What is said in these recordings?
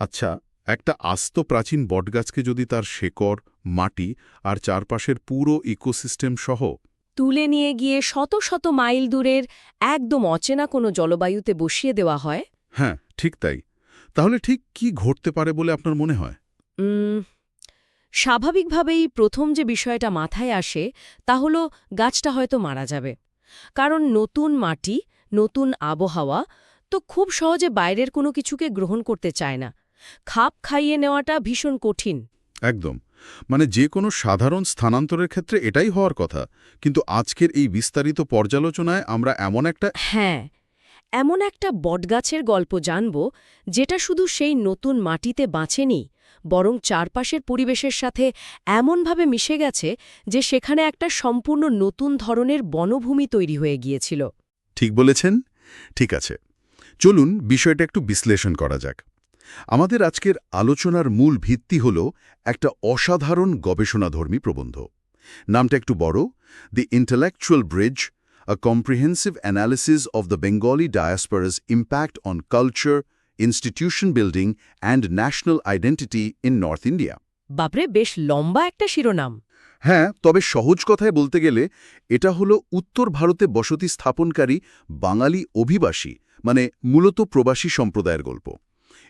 আচ্ছা, একটা আস্ত প্রাচীন বটগাছকে যদি তার শেকড়, মাটি আর চারপাশের পুরো ইকোসিস্টেম সহ তুলে নিয়ে গিয়ে শত শত মাইল দূরের একদম অচেনা কোনো জলবায়ুতে বসিয়ে দেওয়া হয়। হ্যাঁ, ঠিক তাই। তাহলে ঠিক কি ঘটতে পারে বলে আপনার মনে হয়? উম, স্বাভাবিকভাবেই প্রথম যে বিষয়টা মাথায় আসে তা হলো গাছটা হয়তো মারা যাবে। কারণ নতুন মাটি, নতুন আবহাওয়া তো খুব সহজে বাইরের কোনো কিছুকে গ্রহণ করতে চায় না। খাপ খাইয়ে নেওয়াটা ভীষণ কঠিন। একদম। মানে যে কোনো সাধারণ স্থানান্তরের ক্ষেত্রে এটাই হওয়ার কথা। কিন্তু আজকের এই বিস্তারিত পর্যালোচনায় আমরা এমন একটা হ্যাঁ, এমন একটা বটগাছের গল্প জানব যেটা শুধু সেই নতুন মাটিতে বাঁচেনি, বরং চারপাশের পরিবেশের সাথে এমনভাবে মিশে গেছে যে সেখানে একটা সম্পূর্ণ নতুন ধরনের বনভূমি তৈরি হয়ে গিয়েছিল। ঠিক বলেছেন? ঠিক আছে। চলুন বিষয়টা একটু বিশ্লেষণ করা যাক। আমাদের আজকের আলোচনার মূল ভিত্তি হল একটা অসাধারণ গবেষণাধর্মী প্রবন্ধ। নামটা একটু বড়, the intellectual bridge, a comprehensive analysis of the Bengali diaspora's impact on culture, institution building and national identity in North India. বাপরে, বেশ লম্বা একটা শিরোনাম। হ্যাঁ, তবে সহজ কথায় বলতে গেলে এটা হলো উত্তর ভারতে বসতি স্থাপনকারী বাঙালি অভিবাসী, মানে মূলত প্রবাসী সম্প্রদায়ের গল্প।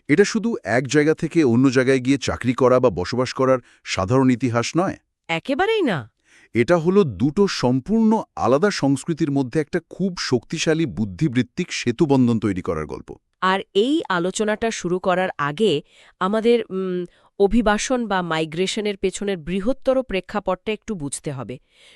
এটা শুধু এক জায়গা থেকে অন্য জায়গায় গিয়ে চাকরি করা বা বসবাস করার সাধারণ ইতিহাস নয়। একেবারেই না। এটা হলো দুটো সম্পূর্ণ আলাদা সংস্কৃতির মধ্যে একটা খুব শক্তিশালী বুদ্ধিবৃত্তিক সেতুবন্ধন তৈরি করার গল্প। আর এই আলোচনাটা শুরু করার আগে আমাদের অভিবাসন বা মাইগ্রেশনের পেছনের বৃহত্তর প্রেক্ষাপটটা একটু বুঝতে হবে।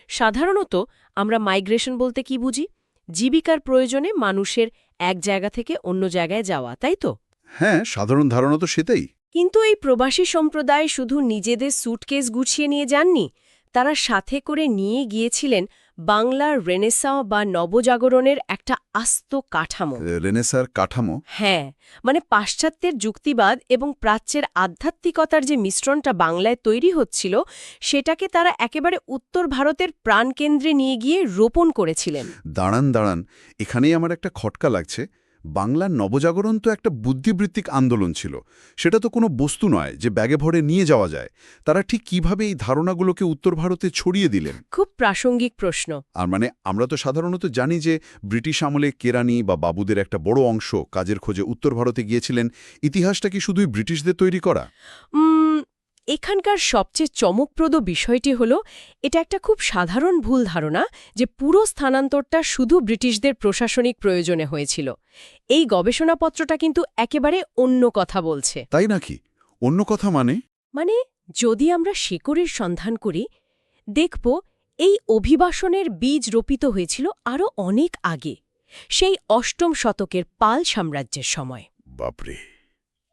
সাধারণত আমরা মাইগ্রেশন বলতে কি বুঝি? জীবিকার প্রয়োজনে মানুষের এক জায়গা থেকে অন্য জায়গায় যাওয়া, তাই তো? হ্যাঁ, সাধারণ ধারণা তো সেটাই। কিন্তু এই প্রবাসী সম্প্রদায় শুধু নিজেদের স্যুটকেস গুছিয়ে নিয়ে যাননি, তারা সাথে করে নিয়ে গিয়েছিলেন বাংলার রেনেসাঁ বা নবজাগরণের একটা আস্ত কাঠামো। রেনেসার কাঠামো? হ্যাঁ, মানে পাশ্চাত্যের যুক্তিবাদ এবং প্রাচ্যের আধ্যাত্মিকতার যে মিশ্রণটা বাংলায় তৈরি হচ্ছিল, সেটাকে তারা একেবারে উত্তর ভারতের প্রাণকেন্দ্রে নিয়ে গিয়ে রোপণ করেছিলেন। দাঁড়ান, এখানেই আমার একটা খটকা লাগছে। বাংলার নবজাগরণ তো একটা বুদ্ধিবৃত্তিক আন্দোলন ছিল। সেটা তো কোনো বস্তু নয় যে ব্যাগে ভরে নিয়ে যাওয়া যায়। তারা ঠিক কিভাবে এই ধারণাগুলোকে উত্তর ভারতে ছড়িয়ে দিলেন? খুব প্রাসঙ্গিক প্রশ্ন। আর মানে আমরা তো সাধারণত জানি যে ব্রিটিশ আমলে কেরানি বা বাবুদের একটা বড় অংশ কাজের খোঁজে উত্তর ভারতে গিয়েছিলেন। ইতিহাসটা কি শুধুই ব্রিটিশদের তৈরি করা? এখানকার সবচেয়ে চমকপ্রদ বিষয়টি হল এটা একটা খুব সাধারণ ভুল ধারণা যে পুরো স্থানান্তরটা শুধু ব্রিটিশদের প্রশাসনিক প্রয়োজনে হয়েছিল। এই গবেষণাপত্রটা কিন্তু একেবারে অন্য কথা বলছে। তাই নাকি? অন্য কথা মানে? মানে যদি আমরা শেকড়ের সন্ধান করি, দেখব এই অভিবাসনের বীজ রোপিত হয়েছিল আরও অনেক আগে, সেই অষ্টম শতকের পাল সাম্রাজ্যের সময়। বাপরে,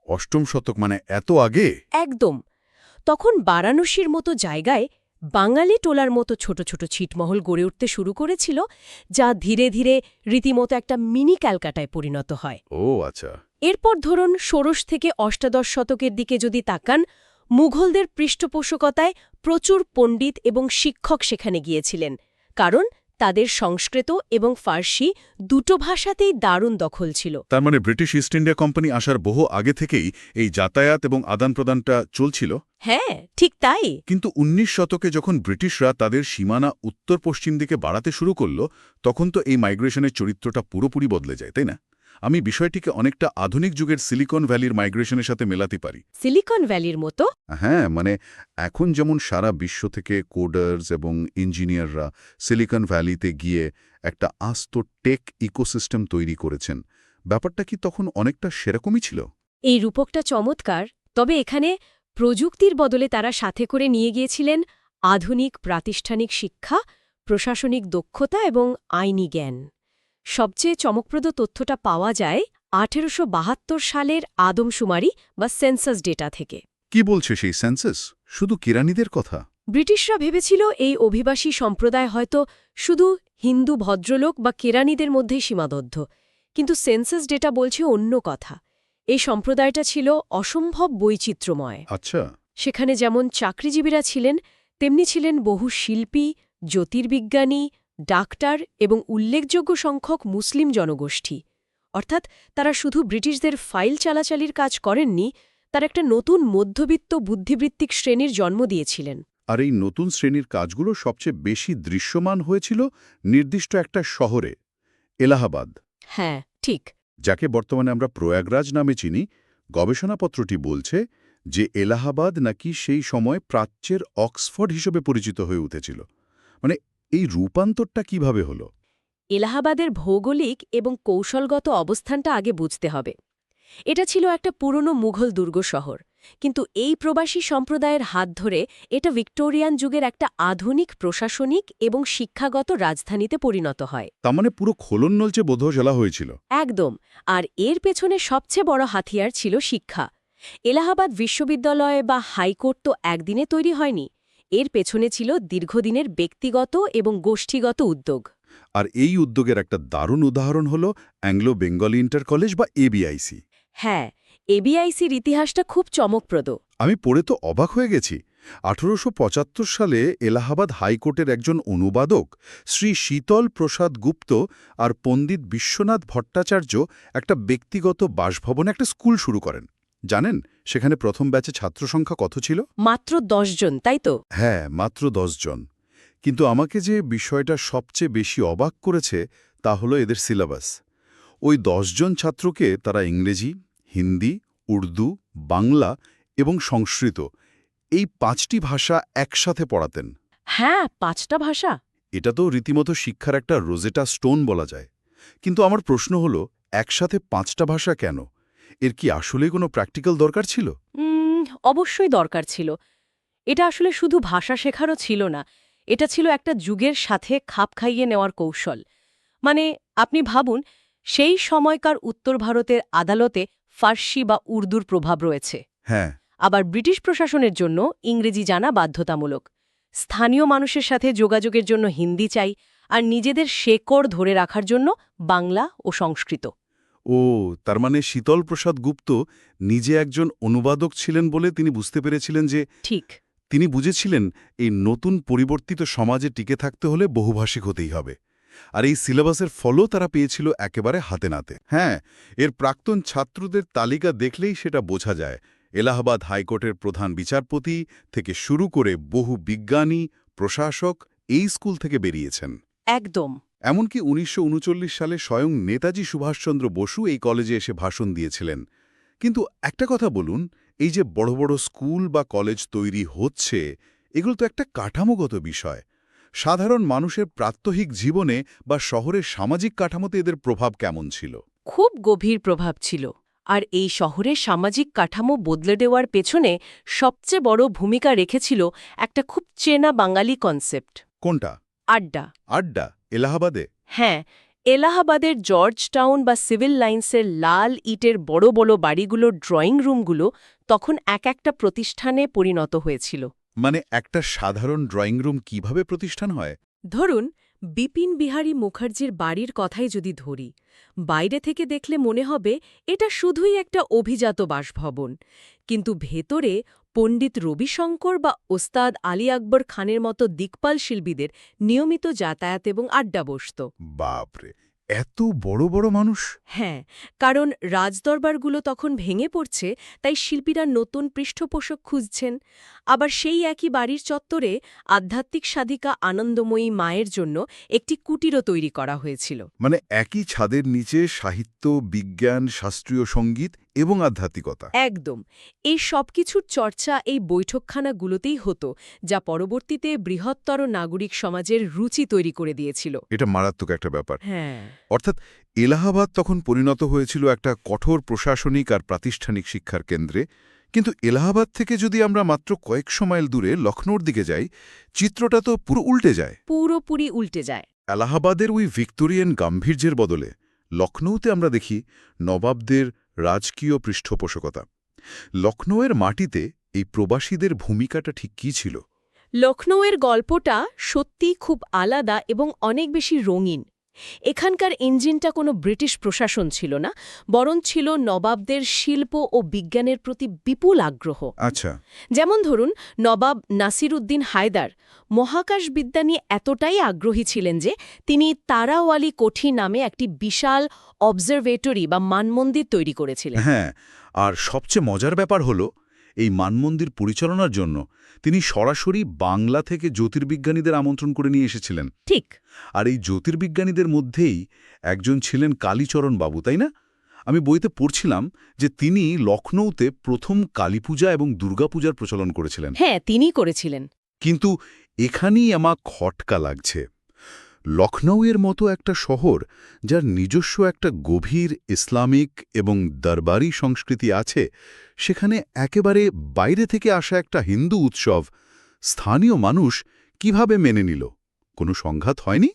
অষ্টম শতক মানে এত আগে? একদম। তখন বারাণসীর মতো জায়গায় বাঙালি টোলার মতো ছোট ছোট ছিটমহল গড়ে উঠতে শুরু করেছিল, যা ধীরে ধীরে রীতিমতো একটা মিনি ক্যালকাটায় পরিণত হয়। ও আচ্ছা। এরপর ধরুন ষোড়শ থেকে অষ্টাদশ শতকের দিকে যদি তাকান, মুঘলদের পৃষ্ঠপোষকতায় প্রচুর পণ্ডিত এবং শিক্ষক সেখানে গিয়েছিলেন, কারণ তাদের সংস্কৃত এবং ফার্সি দুটো ভাষাতেই দারুণ দখল ছিল। তার মানে ব্রিটিশ ইস্ট ইন্ডিয়া কোম্পানি আসার বহু আগে থেকেই এই যাতায়াত এবং আদান প্রদানটা চলছিল? হ্যাঁ, ঠিক তাই। কিন্তু ১৯ শতকে যখন ব্রিটিশরা তাদের সীমানা উত্তর পশ্চিম দিকে বাড়াতে শুরু করল, তখন তো এই মাইগ্রেশনের চরিত্রটা পুরোপুরি বদলে যায়, তাই না? আমি বিষয়টিকে অনেকটা আধুনিক যুগের সিলিকন ভ্যালির মাইগ্রেশনের সাথে মেলাতে পারি। সিলিকন ভ্যালির মতো? হ্যাঁ, মানে এখন যেমন সারা বিশ্ব থেকে কোডার্স এবং ইঞ্জিনিয়াররা সিলিকন ভ্যালিতে গিয়ে একটা আস্ত টেক ইকোসিস্টেম তৈরি করেছেন, ব্যাপারটা কি তখন অনেকটা সেরকমই ছিল? এই রূপকটা চমৎকার। তবে এখানে প্রযুক্তির বদলে তারা সাথে করে নিয়ে গিয়েছিলেন আধুনিক প্রাতিষ্ঠানিক শিক্ষা, প্রশাসনিক দক্ষতা এবং আইনি জ্ঞান। সবচেয়ে চমকপ্রদ তথ্যটা পাওয়া যায় ১৮৭২ সালের আদমশুমারি বা সেন্সাস ডেটা থেকে। কি বলছে সেই সেন্সাস? শুধু কেরানিদের কথা? ব্রিটিশরা ভেবেছিল এই অভিবাসী সম্প্রদায় হয়তো শুধু হিন্দু ভদ্রলোক বা কেরানিদের মধ্যেই সীমাবদ্ধ, কিন্তু সেন্সাস ডেটা বলছে অন্য কথা। এই সম্প্রদায়টা ছিল অসম্ভব বৈচিত্র্যময়। আচ্ছা। সেখানে যেমন চাকরিজীবীরা ছিলেন, তেমনি ছিলেন বহু শিল্পী, জ্যোতির্বিজ্ঞানী, ডাক্তার এবং উল্লেখযোগ্য সংখ্যক মুসলিম জনগোষ্ঠী। অর্থাৎ তারা শুধু ব্রিটিশদের ফাইল চালাচালির কাজ করেননি, তার একটা নতুন মধ্যবিত্ত বুদ্ধিবৃত্তিক শ্রেণীর জন্ম দিয়েছিলেন। আর এই নতুন শ্রেণীর কাজগুলো সবচেয়ে বেশি দৃশ্যমান হয়েছিল নির্দিষ্ট একটা শহরে, এলাহাবাদ, হ্যাঁ, ঠিক। যাকে বর্তমানে আমরা প্রয়াগরাজ নামে চিনি। গবেষণাপত্রটি বলছে যে এলাহাবাদ নাকি সেই সময় প্রাচ্যের অক্সফোর্ড হিসেবে পরিচিত হয়ে উঠেছিল। মানে এই রূপান্তরটা কিভাবে হলো? এলাহাবাদের ভৌগোলিক এবং কৌশলগত অবস্থানটা আগে বুঝতে হবে। এটা ছিল একটা পুরনো মুঘল দুর্গ শহর, কিন্তু এই প্রবাসী সম্প্রদায়ের হাত ধরে এটা ভিক্টোরিয়ান যুগের একটা আধুনিক প্রশাসনিক এবং শিক্ষাগত রাজধানীতে পরিণত হয়। তার মানে পুরো খোলনলচে বোধ জ্বালা হয়েছিল। একদম। আর এর পেছনে সবচেয়ে বড় হাতিয়ার ছিল শিক্ষা। এলাহাবাদ বিশ্ববিদ্যালয় বা হাইকোর্ট তো একদিনে তৈরি হয়নি। এর পেছনে ছিল দীর্ঘদিনের ব্যক্তিগত এবং গোষ্ঠীগত উদ্যোগ। আর এই উদ্যোগের একটা দারুণ উদাহরণ হল অ্যাংলো বেঙ্গলি ইন্টার কলেজ বা এবিআইসি। হ্যাঁ, এবিআইসির ইতিহাসটা খুব চমকপ্রদ। আমি পড়ে তো অবাক হয়ে গেছি। 1875 সালে এলাহাবাদ হাইকোর্টের একজন অনুবাদক শ্রী শীতল প্রসাদ গুপ্ত আর পণ্ডিত বিশ্বনাথ ভট্টাচার্য একটা ব্যক্তিগত বাসভবনে একটা স্কুল শুরু করেন। জানেন সেখানে প্রথম ব্যাচে ছাত্র সংখ্যা কত ছিল? মাত্র 10 জন, তাই তো? হ্যাঁ, মাত্র 10 জন। কিন্তু আমাকে যে বিষয়টা সবচেয়ে বেশি অবাক করেছে তা হলো এদের সিলেবাস। ওই 10 জন ছাত্রকে তারা ইংরেজি, হিন্দি, উর্দু, বাংলা এবং সংস্কৃত এই 5টি ভাষা একসাথে পড়াতেন। হ্যাঁ, 5টা ভাষা। এটা তো রীতিমতো শিক্ষার একটা রোজেটা স্টোন বলা যায়। কিন্তু আমার প্রশ্ন হলো, একসাথে 5টা ভাষা কেন? এর কি আসলেই কোনো প্র্যাকটিক্যাল দরকার ছিল? অবশ্যই দরকার ছিল। এটা আসলে শুধু ভাষা শেখারও ছিল না, এটা ছিল একটা যুগের সাথে খাপ খাইয়ে নেওয়ার কৌশল। মানে আপনি ভাবুন, সেই সময়কার উত্তর ভারতের আদালতে ফার্সি বা উর্দুর প্রভাব রয়েছে। হ্যাঁ। আবার ব্রিটিশ প্রশাসনের জন্য ইংরেজি জানা বাধ্যতামূলক। স্থানীয় মানুষের সাথে যোগাযোগের জন্য হিন্দি চাই, আর নিজেদের শেকড় ধরে রাখার জন্য বাংলা ও সংস্কৃত। ও, তার মানে শীতল প্রসাদ গুপ্ত নিজে একজন অনুবাদক ছিলেন বলে তিনি বুঝতে পেরেছিলেন যে ঠিক। তিনি বুঝেছিলেন এই নতুন পরিবর্তিত সমাজে টিকে থাকতে হলে বহুভাষিক হতেই হবে। আর এই সিলেবাসের ফলও তারা পেয়েছিল একেবারে হাতে নাতে। হ্যাঁ, এর প্রাক্তন ছাত্রদের তালিকা দেখলেই সেটা বোঝা যায়। এলাহাবাদ হাইকোর্টের প্রধান বিচারপতি থেকে শুরু করে বহু বিজ্ঞানী, প্রশাসক এই স্কুল থেকে বেরিয়েছেন। একদম। এমনকি 1939 সালে স্বয়ং নেতাজি সুভাষচন্দ্র বসু এই কলেজে এসে ভাষণ দিয়েছিলেন। কিন্তু একটা কথা বলুন, এই যে বড় বড় স্কুল বা কলেজ তৈরি হচ্ছে, এগুলো তো একটা কাঠামোগত বিষয়। সাধারণ মানুষের প্রাত্যহিক জীবনে বা শহরের সামাজিক কাঠামোতে এদের প্রভাব কেমন ছিল? খুব গভীর প্রভাব ছিল। আর এই শহরের সামাজিক কাঠামো বদলে দেওয়ার পেছনে সবচেয়ে বড় ভূমিকা রেখেছিল একটা খুব চেনা বাঙালি কনসেপ্ট। কোনটা? আড্ডা। আড্ডা? এলাহাবাদে? হ্যাঁ, এলাহাবাদের জর্জ টাউন বা সিভিল লাইন্সের লাল ইটের বড় বড় বাড়িগুলোর ড্রয়িং রুমগুলো তখন এক একটা প্রতিষ্ঠানে পরিণত হয়েছিল। মানে একটা সাধারণ ড্রয়িং রুম কিভাবে প্রতিষ্ঠান হয়? ধরুন, বিপিন বিহারী মুখার্জির বাড়ির কথাই যদি ধরি, বাইরে থেকে দেখলে মনে হবে এটা শুধুই একটা অভিজাত বাসভবন, কিন্তু ভেতরে পণ্ডিত রবিশঙ্কর বা ওস্তাদ আলী আকবর খানের মতো দিকপাল শিল্পীদের নিয়মিত যাতায়াত এবং আড্ডা বসত। বাপরে, এত বড় বড় মানুষ! হ্যাঁ, কারণ রাজদরবারগুলো তখন ভেঙে পড়ছে, তাই শিল্পীরা নতুন পৃষ্ঠপোষক খুঁজছেন। আবার সেই একই বাড়ির চত্বরে আধ্যাত্মিক সাধিকা আনন্দময়ী মায়ের জন্য একটি কুটিরও তৈরি করা হয়েছিল। মানে একই ছাদের নিচে সাহিত্য, বিজ্ঞান, শাস্ত্রীয় সঙ্গীত এবং আধ্যাত্মিকতা। একদম। এই সবকিছুর চর্চা এই বৈঠকখানাগুলোতেই হতো, যা পরবর্তীতে বৃহত্তর নাগরিক সমাজের রুচি তৈরি করে দিয়েছিল। এটা মারাত্মক একটা ব্যাপার। হ্যাঁ। অর্থাৎ এলাহাবাদ তখন পরিণত হয়েছিল একটা কঠোর প্রশাসনিক আর প্রাতিষ্ঠানিক শিক্ষার কেন্দ্রে। কিন্তু এলাহাবাদ থেকে যদি আমরা মাত্র কয়েকশো মাইল দূরে লখনৌর দিকে যাই, চিত্রটা তো পুরো উল্টে যায়। পুরোপুরি উল্টে যায়। এলাহাবাদের ওই ভিক্টোরিয়ান গাম্ভীর্যের বদলে লখনৌতে আমরা দেখি নবাবদের রাজকীয় পৃষ্ঠপোষকতা। লখনৌয়ের মাটিতে এই প্রবাসীদের ভূমিকাটা ঠিক কী ছিল? লখনৌয়ের গল্পটা সত্যিই খুব আলাদা এবং অনেক বেশি রঙিন। এখানকার ইঞ্জিনটা কোনো ব্রিটিশ প্রশাসন ছিল না, বরং ছিল নবাবদের শিল্প ও বিজ্ঞানের প্রতি বিপুল আগ্রহ। আচ্ছা। যেমন ধরুন, নবাব নাসিরউদ্দিন হায়দার মহাকাশবিদ্যা নিয়ে এতটাই আগ্রহী ছিলেন যে তিনি তারাওয়ালি কোঠি নামে একটি বিশাল অবজারভেটরি বা মানমন্দির তৈরি করেছিলেন। হ্যাঁ, আর সবচেয়ে মজার ব্যাপার হলো এই মানমন্দির পরিচালনার জন্য তিনি সরাসরি বাংলা থেকে জ্যোতির্বিজ্ঞানীদের আমন্ত্রণ করে নিয়ে এসেছিলেন। ঠিক। আর এই জ্যোতির্বিজ্ঞানীদের মধ্যেই একজন ছিলেন কালীচরণ বাবু, তাই না? আমি বইতে পড়ছিলাম যে তিনি লখনৌতে প্রথম কালীপূজা এবং দুর্গাপূজার প্রচলন করেছিলেন। হ্যাঁ, তিনিই করেছিলেন। কিন্তু এখানেই আমার খটকা লাগছে। লখনৌয়ের মতো একটা শহর, যার নিজস্ব একটা গভীর ইসলামিক এবং দরবারি সংস্কৃতি আছে, সেখানে একেবারে বাইরে থেকে আসা একটা হিন্দু উৎসব স্থানীয় মানুষ কিভাবে মেনে নিল? কোনো সংঘাত হয়নি?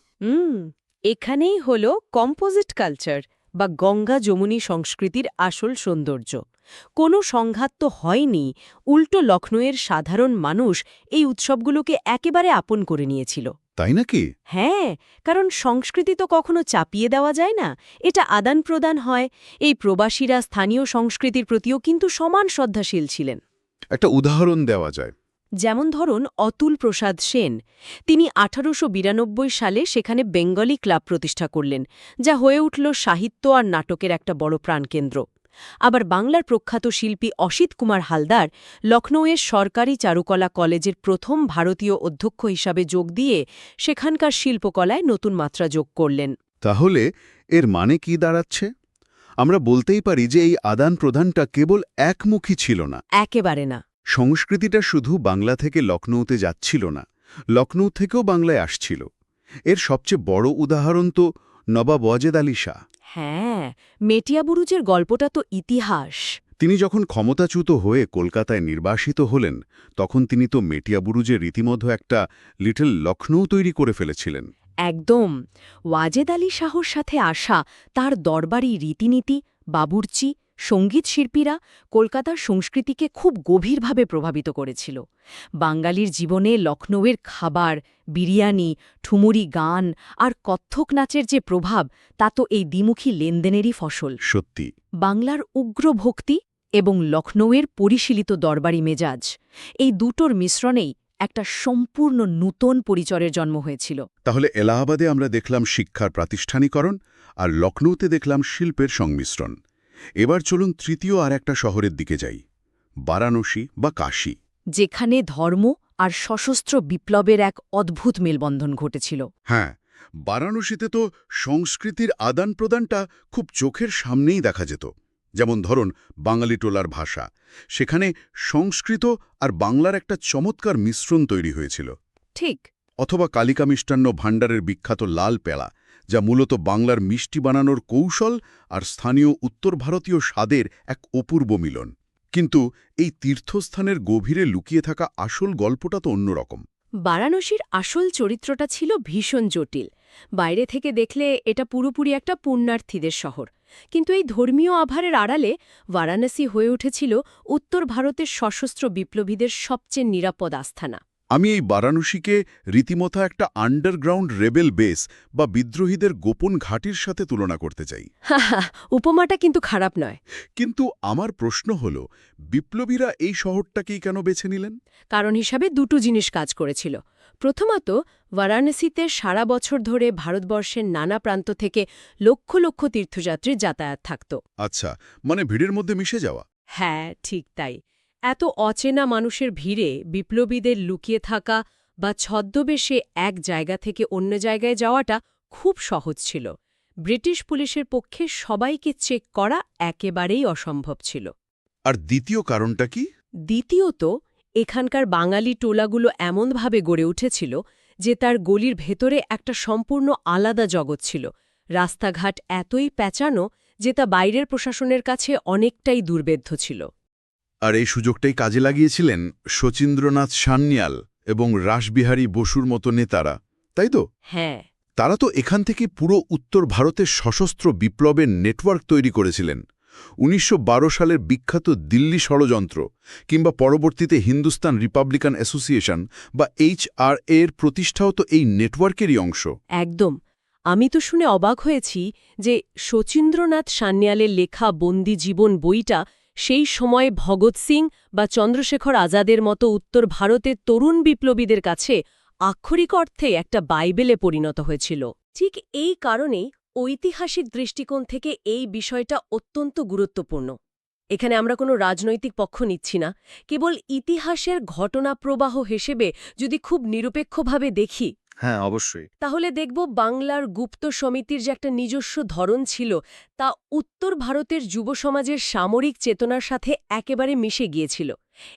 এখানেই হলো কম্পোজিট কালচার বা গঙ্গা যমুনী সংস্কৃতির আসল সৌন্দর্য। কোনো সংঘাত তো হয়নি, উল্টো লখনৌয়ের সাধারণ মানুষ এই উৎসবগুলোকে একেবারে আপন করে নিয়েছিল। তাই নাকি? হ্যাঁ, কারণ সংস্কৃতি তো কখনো চাপিয়ে দেওয়া যায় না, এটা আদান প্রদান হয়। এই প্রবাসীরা স্থানীয় সংস্কৃতির প্রতিও কিন্তু সমান শ্রদ্ধাশীল ছিলেন। একটা উদাহরণ দেওয়া যায়। যেমন ধরুন অতুল প্রসাদ সেন, তিনি 1892 সালে সেখানে বেঙ্গলি ক্লাব প্রতিষ্ঠা করলেন, যা হয়ে উঠল সাহিত্য আর নাটকের একটা বড় প্রাণকেন্দ্র। আবার বাংলার প্রখ্যাত শিল্পী অসিত কুমার হালদার লখনৌয়ের সরকারি চারুকলা কলেজের প্রথম ভারতীয় অধ্যক্ষ হিসাবে যোগ দিয়ে সেখানকার শিল্পকলায় নতুন মাত্রা যোগ করলেন। তাহলে এর মানে কি দাঁড়াচ্ছে? আমরা বলতেই পারি যে এই আদান প্রদানটা কেবল একমুখী ছিল না। একেবারে না। সংস্কৃতিটা শুধু বাংলা থেকে লখনৌতে যাচ্ছিল না, লখনৌ থেকেও বাংলায় আসছিল। এর সবচেয়ে বড় উদাহরণ তো নবাব ওয়াজেদ আলী শাহ। হ্যাঁ, মেটিয়াবুরুজের গল্পটা তো ইতিহাস। তিনি যখন ক্ষমতাচ্যুত হয়ে কলকাতায় নির্বাসিত হলেন, তখন তিনি তো মেটিয়াবুরুজে রীতিমতো একটা লিটল লখনৌ তৈরি করে ফেলেছিলেন। একদম। ওয়াজেদ আলী শাহর সাথে আসা তার দরবারি রীতিনীতি, বাবুর্চি, সঙ্গীত শিল্পীরা কলকাতার সংস্কৃতিকে খুব গভীরভাবে প্রভাবিত করেছিল। বাঙালির জীবনে লখনৌয়ের খাবার, বিরিয়ানি, ঠুমুরি গান আর কত্থক নাচের যে প্রভাব, তা তো এই দ্বিমুখী লেনদেনেরই ফসল। সত্যি। বাংলার উগ্র ভক্তি এবং লখনৌয়ের পরিশীলিত দরবারি মেজাজ, এই দুটোর মিশ্রণেই একটা সম্পূর্ণ নূতন পরিচয়ের জন্ম হয়েছিল। তাহলে এলাহাবাদে আমরা দেখলাম শিক্ষার প্রাতিষ্ঠানিকরণ, আর লখনৌতে দেখলাম শিল্পের সংমিশ্রণ। এবার চলুন তৃতীয় আর একটা শহরের দিকে যাই, বারাণসী বা কাশী। যেখানে ধর্ম আর সশস্ত্র বিপ্লবের এক অদ্ভুত মেলবন্ধন ঘটেছিল। হ্যাঁ, বারাণসীতে তো সংস্কৃতির আদান প্রদানটা খুব চোখের সামনেই দেখা যেত। যেমন ধরুন বাঙালি টোলার ভাষা, সেখানে সংস্কৃত আর বাংলার একটা চমৎকার মিশ্রণ তৈরি হয়েছিল। ঠিক। অথবা কালিকা মিষ্টান্ন ভাণ্ডারের বিখ্যাত লাল পেড়া, যা মূলত বাংলার মিষ্টি বানানোর কৌশল আর স্থানীয় উত্তর ভারতীয় স্বাদের এক অপূর্ব মিলন। কিন্তু এই তীর্থস্থানের গভীরে লুকিয়ে থাকা আসল গল্পটা তো অন্যরকম। বারাণসীর আসল চরিত্রটা ছিল ভীষণ জটিল। বাইরে থেকে দেখলে এটা পুরোপুরি একটা পুণ্যার্থীদের শহর, কিন্তু এই ধর্মীয় আভারের আড়ালে বারাণসী হয়ে উঠেছিল উত্তর ভারতের সশস্ত্র বিপ্লবীদের সবচেয়ে নিরাপদ আস্থানা। আমি এই বারাণসীকে রীতিমতো একটা আন্ডারগ্রাউন্ড রেবেল বেস বা বিদ্রোহীদের গোপন ঘাঁটির সাথে তুলনা করতে চাই। উপমাটা কিন্তু খারাপ নয়। কিন্তু আমার প্রশ্ন হল, বিপ্লবীরা এই শহরটাকেই কেন বেছে নিলেন? কারণ হিসাবে দুটো জিনিস কাজ করেছিল। প্রথমত, বারাণসীতে সারা বছর ধরে ভারতবর্ষের নানা প্রান্ত থেকে লক্ষ লক্ষ তীর্থযাত্রীর যাতায়াত থাকত। আচ্ছা, মানে ভিড়ের মধ্যে মিশে যাওয়া। হ্যাঁ, ঠিক তাই। এত অচেনা মানুষের ভিড়ে বিপ্লবীদের লুকিয়ে থাকা বা ছদ্মবেশে এক জায়গা থেকে অন্য জায়গায় যাওয়াটা খুব সহজ ছিল। ব্রিটিশ পুলিশের পক্ষে সবাইকে চেক করা একেবারেই অসম্ভব ছিল। আর দ্বিতীয় কারণটা কি? দ্বিতীয়ত, এখানকার বাঙালি টোলাগুলো এমনভাবে গড়ে উঠেছিল যে তার গলির ভেতরে একটা সম্পূর্ণ আলাদা জগৎ ছিল। রাস্তাঘাট এতই প্যাঁচানো যে তা বাইরের প্রশাসনের কাছে অনেকটাই দুর্বেদ্য ছিল। আর এই সুযোগটাই কাজে লাগিয়েছিলেন শচীন্দ্রনাথ সান্যাল এবং রাসবিহারী বসুর মতো নেতারা, তাই তো? হ্যাঁ। তারা তো এখান থেকে পুরো উত্তর ভারতের সশস্ত্র বিপ্লবের নেটওয়ার্ক তৈরি করেছিলেন। 1912 সালের বিখ্যাত দিল্লি ষড়যন্ত্র কিংবা পরবর্তীতে হিন্দুস্তান রিপাবলিকান অ্যাসোসিয়েশন বা HRA এর প্রতিষ্ঠাও তো এই নেটওয়ার্কেরই অংশ। একদম। আমি তো শুনে অবাক হয়েছি যে শচীন্দ্রনাথ সান্যালের লেখা বন্দি জীবন বইটা সেই সময় ভগৎ সিং বা চন্দ্রশেখর আজাদের মতো উত্তর ভারতের তরুণ বিপ্লবীদের কাছে আক্ষরিক অর্থে একটা বাইবেলে পরিণত হয়েছিল। ঠিক এই কারণেই ঐতিহাসিক দৃষ্টিকোণ থেকে এই বিষয়টা অত্যন্ত গুরুত্বপূর্ণ। এখানে আমরা কোনো রাজনৈতিক পক্ষ নিচ্ছি না, কেবল ইতিহাসের ঘটনা প্রবাহ হিসেবে যদি খুব নিরপেক্ষভাবে দেখি, হ্যাঁ, অবশ্যই। তাহলে দেখব বাংলার গুপ্ত সমিতির যে একটা নিজস্ব ধরন ছিল তা উত্তর ভারতের যুব সমাজের সামরিক চেতনার সাথে একেবারে মিশে গিয়েছিল।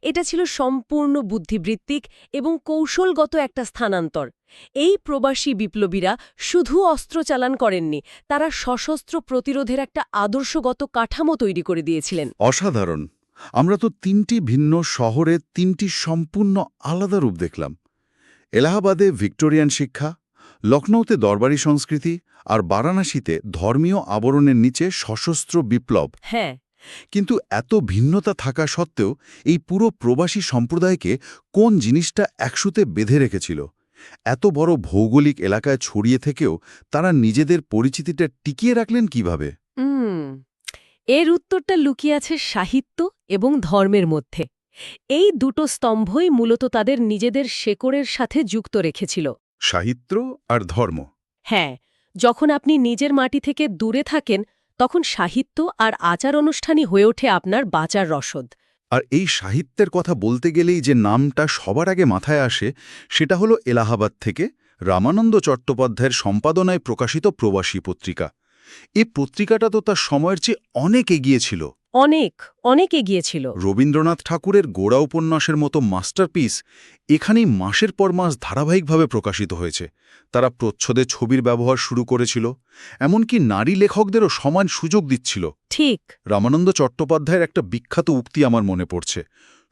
এটা ছিল সম্পূর্ণ বুদ্ধিবৃত্তিক এবং কৌশলগত একটা স্থানান্তর। এই প্রবাসী বিপ্লবীরা শুধু অস্ত্র চালান করেননি, তারা সশস্ত্র প্রতিরোধের একটা আদর্শগত কাঠামো তৈরি করে দিয়েছিলেন। অসাধারণ। আমরা তো ৩টি ভিন্ন শহরে ৩টি সম্পূর্ণ আলাদা রূপ দেখলাম। এলাহাবাদে ভিক্টোরিয়ান শিক্ষা, লখনৌতে দরবারি সংস্কৃতি আর বারাণসীতে ধর্মীয় আবরণের নিচে সশস্ত্র বিপ্লব। হ্যাঁ, কিন্তু এত ভিন্নতা থাকা সত্ত্বেও এই পুরো প্রবাসী সম্প্রদায়কে কোন জিনিসটা একসুতে বেঁধে রেখেছিল? এত বড় ভৌগোলিক এলাকায় ছড়িয়ে থেকেও তারা নিজেদের পরিচিতিটা টিকিয়ে রাখলেন কিভাবে? এর উত্তরটা লুকিয়ে আছে সাহিত্য এবং ধর্মের মধ্যে। এই দুটো স্তম্ভই মূলত তাদের নিজেদের শেকড়ের সাথে যুক্ত রেখেছিল। সাহিত্য আর ধর্ম। হ্যাঁ, যখন আপনি নিজের মাটি থেকে দূরে থাকেন, তখন সাহিত্য আর আচার অনুষ্ঠানই হয়ে ওঠে আপনার বাঁচার রসদ। আর এই সাহিত্যের কথা বলতে গেলেই যে নামটা সবার আগে মাথায় আসে সেটা হলো এলাহাবাদ থেকে রামানন্দ চট্টোপাধ্যায়ের সম্পাদনায় প্রকাশিত প্রবাসী পত্রিকা। এই পত্রিকাটা তো তার সময়ের চেয়ে অনেক এগিয়ে ছিল। অনেক এগিয়েছিল। রবীন্দ্রনাথ ঠাকুরের গোড়া উপন্যাসের মতো মাস্টারপিস এখানেই মাসের পর মাস ধারাবাহিকভাবে প্রকাশিত হয়েছে। তারা প্রচ্ছদে ছবির ব্যবহার শুরু করেছিল, এমনকি নারী লেখকদেরও সমান সুযোগ দিচ্ছিল। ঠিক। রামানন্দ চট্টোপাধ্যায়ের একটা বিখ্যাত উক্তি আমার মনে পড়ছে,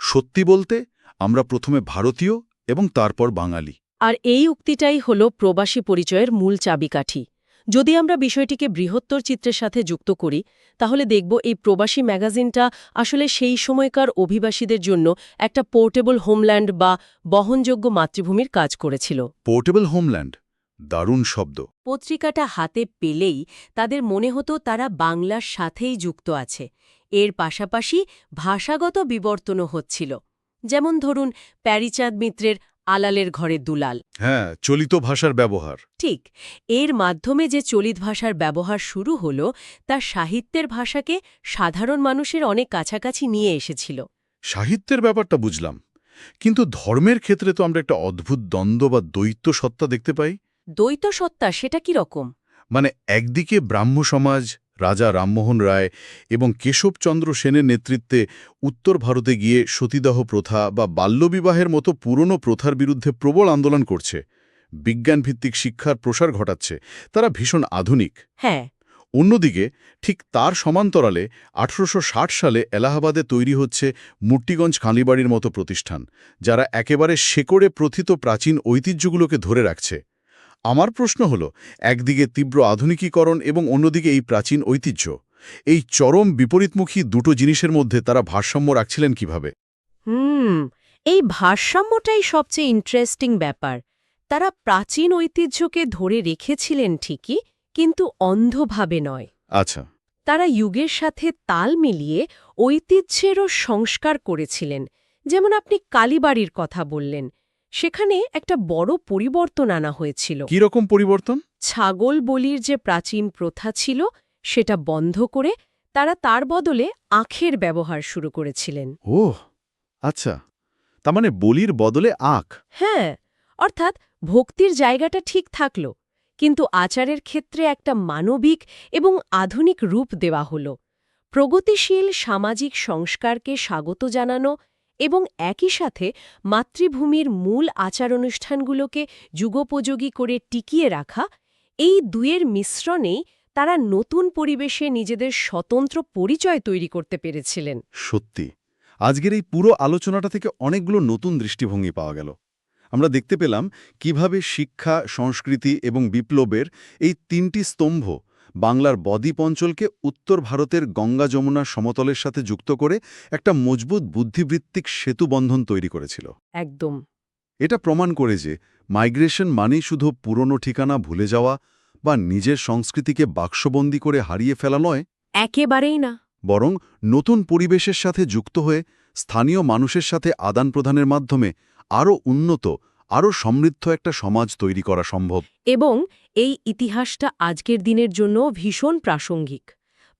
সত্যি বলতে আমরা প্রথমে ভারতীয় এবং তারপর বাঙালি। আর এই উক্তিটাই হল প্রবাসী পরিচয়ের মূল চাবিকাঠি। যদি আমরা বিষয়টিকে বৃহত্তর চিত্রের সাথে যুক্ত করি, তাহলে দেখব এই প্রবাসী ম্যাগাজিনটা আসলে সেই সময়কার অভিবাসীদের জন্য একটা পোর্টেবল হোমল্যান্ড বা বহনযোগ্য মাতৃভূমির কাজ করেছিল। পোর্টেবল হোমল্যান্ড, দারুণ শব্দ। পত্রিকাটা হাতে পেলেই তাদের মনে হতো তারা বাংলার সাথেই যুক্ত আছে। এর পাশাপাশি ভাষাগত বিবর্তনও হচ্ছিল। যেমন ধরুন প্যারীচাঁদ মিত্রের আলালের ঘরের দুলাল। হ্যাঁ, চলিত ভাষার ব্যবহার। ঠিক, এর মাধ্যমে যে চলিত ভাষার ব্যবহার শুরু হল, তা সাহিত্যের ভাষাকে সাধারণ মানুষের অনেক কাছাকাছি নিয়ে এসেছিল। সাহিত্যের ব্যাপারটা বুঝলাম, কিন্তু ধর্মের ক্ষেত্রে তো আমরা একটা অদ্ভুত দ্বন্দ্ব বা দ্বৈত সত্তা দেখতে পাই। দ্বৈত সত্তা সেটা কি রকম? মানে একদিকে ব্রাহ্ম সমাজ, রাজা রামমোহন রায় এবং কেশবচন্দ্র সেনের নেতৃত্বে উত্তর ভারতে গিয়ে সতীদাহ প্রথা বা বাল্যবিবাহের মতো পুরনো প্রথার বিরুদ্ধে প্রবল আন্দোলন করছে, বিজ্ঞানভিত্তিক শিক্ষার প্রসার ঘটাচ্ছে, তারা ভীষণ আধুনিক। হ্যাঁ। অন্যদিকে ঠিক তার সমান্তরালে 1860 সালে এলাহাবাদে তৈরি হচ্ছে মুট্টিগঞ্জ কালীবাড়ির মতো প্রতিষ্ঠান, যারা একেবারে শেকড়ে প্রথিত প্রাচীন ঐতিহ্যগুলোকে ধরে রাখছে। আমার প্রশ্ন হল, একদিকে তীব্র আধুনিকীকরণ এবং অন্যদিকে এই প্রাচীন ঐতিহ্য, এই চরম বিপরীতমুখী দুটো জিনিসের মধ্যে তারা ভারসাম্য রাখছিলেন কিভাবে? এই ভারসাম্যটাই সবচেয়ে ইন্টারেস্টিং ব্যাপার। তারা প্রাচীন ঐতিহ্যকে ধরে রেখেছিলেন ঠিকই, কিন্তু অন্ধভাবে নয়। আচ্ছা। তারা যুগের সাথে তাল মিলিয়ে ঐতিহ্যেরও সংস্কার করেছিলেন। যেমন আপনি কালীবাড়ির কথা বললেন, সেখানে একটা বড় পরিবর্তন আনা হয়েছিল। কি রকম পরিবর্তন? ছাগল বলির যে প্রাচীন প্রথা ছিল সেটা বন্ধ করে তারা তার বদলে আখের ব্যবহার শুরু করেছিলেন। ওহ, আচ্ছা, তার মানে বলির বদলে আখ। হ্যাঁ, অর্থাৎ ভক্তির জায়গাটা ঠিক থাকল, কিন্তু আচারের ক্ষেত্রে একটা মানবিক এবং আধুনিক রূপ দেওয়া হল। প্রগতিশীল সামাজিক সংস্কারকে স্বাগত জানানো এবং একই সাথে মাতৃভূমির মূল আচার অনুষ্ঠানগুলোকে যুগোপযোগী করে টিকিয়ে রাখা, এই দুয়ের মিশ্রণেই তারা নতুন পরিবেশে নিজেদের স্বতন্ত্র পরিচয় তৈরি করতে পেরেছিলেন। সত্যি, আজকের এই পুরো আলোচনাটা থেকে অনেকগুলো নতুন দৃষ্টিভঙ্গি পাওয়া গেল। আমরা দেখতে পেলাম কিভাবে শিক্ষা, সংস্কৃতি এবং বিপ্লবের এই ৩টি স্তম্ভ বাংলার বদ্বীপ অঞ্চলকে উত্তর ভারতের গঙ্গা যমুনার সমতলের সাথে যুক্ত করে একটা মজবুত বুদ্ধিবৃত্তিক সেতুবন্ধন তৈরি করেছিল। একদম। এটা প্রমাণ করে যে মাইগ্রেশন মানেই শুধু পুরনো ঠিকানা ভুলে যাওয়া বা নিজের সংস্কৃতিকে বাক্সবন্দী করে হারিয়ে ফেলা নয়, একেবারেই না। বরং নতুন পরিবেশের সাথে যুক্ত হয়ে স্থানীয় মানুষের সাথে আদান-প্রদানের মাধ্যমে আরও উন্নত, আরও সমৃদ্ধ একটা সমাজ তৈরি করা সম্ভব। এবং এই ইতিহাসটা আজকের দিনের জন্য ভীষণ প্রাসঙ্গিক।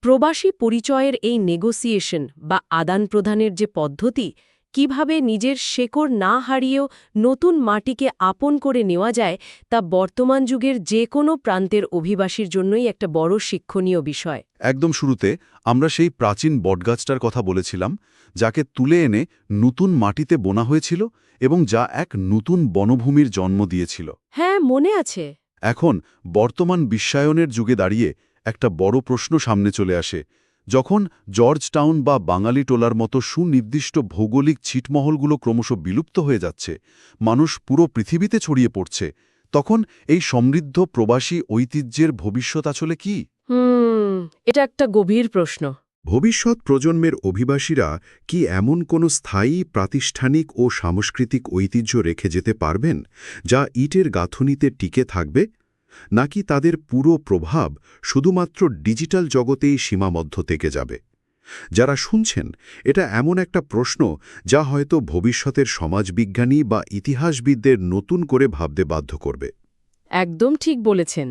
প্রবাসী পরিচয়ের এই নেগোসিয়েশন বা আদান-প্রদানের যে পদ্ধতি, কিভাবে নিজের শেকড় না হারিয়েও নতুন মাটিকে আপন করে নেওয়া যায়, তা বর্তমান যুগের যে কোনো প্রান্তের অভিবাসীর জন্যই একটা বড় শিক্ষণীয় বিষয়। একদম শুরুতে আমরা সেই প্রাচীন বটগাছটার কথা বলেছিলাম, যাকে তুলে এনে নতুন মাটিতে বোনা হয়েছিল এবং যা এক নতুন বনভূমির জন্ম দিয়েছিল। হ্যাঁ, মনে আছে। এখন বর্তমান বিশ্বায়নের যুগে দাঁড়িয়ে একটা বড় প্রশ্ন সামনে চলে আসে। যখন জর্জ টাউন বা বাঙালি টোলার মতো সুনির্দিষ্ট ভৌগোলিক ছিটমহলগুলো ক্রমশ বিলুপ্ত হয়ে যাচ্ছে, মানুষ পুরো পৃথিবীতে ছড়িয়ে পড়ছে, তখন এই সমৃদ্ধ প্রবাসী ঐতিহ্যের ভবিষ্যৎ আসলে কি? এটা একটা গভীর প্রশ্ন। ভবিষ্যৎ প্রজন্মের অভিবাসীরা কি এমন কোনো স্থায়ী প্রাতিষ্ঠানিক ও সাংস্কৃতিক ঐতিহ্য রেখে যেতে পারবেন, যা ইটের গাঁথুনিতে টিকে থাকবে? নাকি তাদের পুরো প্রভাব শুধুমাত্র ডিজিটাল জগতেই সীমাবদ্ধ থেকে যাবে? যারা শুনছেন, এটা এমন একটা প্রশ্ন যা হয়তো ভবিষ্যতের সমাজবিজ্ঞানী বা ইতিহাসবিদদের নতুন করে ভাবতে বাধ্য করবে। একদম ঠিক বলেছেন।